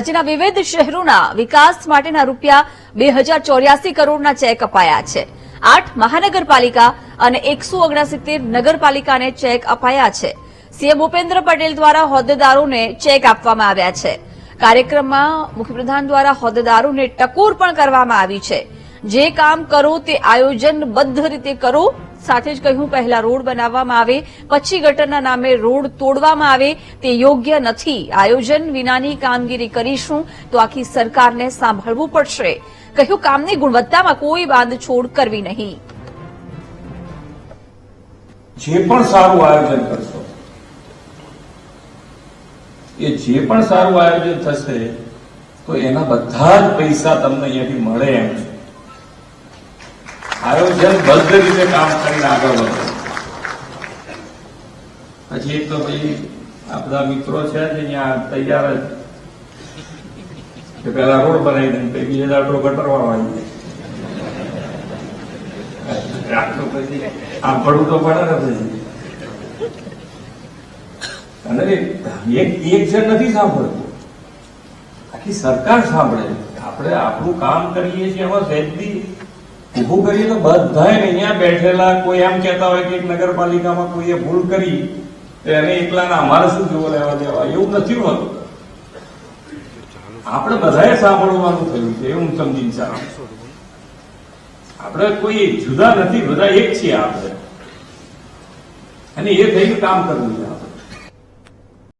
રાજ્યના વિવિધ શહેરોના વિકાસ માટેના રૂપિયા 2084 કરોડના ચેક અપાયા છે। 8 મહાનગરપાલિકા અને 169 નગરપાલિકાને ચેક અપાયા છે। સીએમ ભૂપેન્દ્ર પટેલ દ્વારા હોદ્દેદારોને ચેક આપવામાં આવ્યા છે। કાર્યક્રમમાં મુખ્યપ્રધાન દ્વારા હોદ્દેદારોને ટકોર પણ કરવામાં આવી છે। જે કામ કરો તે આયોજનબદ્ધ રીતે કરો, સાથે જ કહ્યું પહેલા રોડ બનાવવામાં આવે પછી ગટરના નામે રોડ તોડવામાં આવે તે યોગ્ય નથી। આયોજન વિનાની કામગીરી કરીશું તો આખી સરકારને સાંભળવું પડશે। કહ્યું કામની ગુણવત્તામાં કોઈ બાંધછોડ કરવી નહીં। જે પણ સારું આયોજન કરશો એ જે પણ સારું આયોજન થશે તો એના બધા જ પૈસા તમને અહીંયાથી મળે એમ છે। આયોજનબદ્ધ રીતે કામ કરીને આગળ વધો। પછી એક તો ભાઈ આ બધા મિત્રો છે જે અહીંયા તૈયાર જ કે પેલા રોડ બનાવી દે પછી બીજા દાડો ગટર વાળવાની આટલું પછી સાંભળવું તો પડે ને પછી। અને એક જણ નથી સાંભળતું, આખી સરકાર સાંભળે। આપણે આપણું કામ કરીએ છીએ એમાં સહેજથી ઉભું કરીએ તો બધા અહીંયા બેઠેલા કોઈ એમ કહેતા હોય કે એક નગરપાલિકામાં કોઈએ ભૂલ કરી તો એને એકલાના અમારે શું જોવા લેવા દેવા, એવું નથી હોતું। આપણે બધાએ સાંભળવાનું થયું છે એવું હું સમજીને ચાલું। આપણે કોઈ જુદા નથી, બધા એક છીએ આપણે, અને એ થઈને કામ કરવું છે।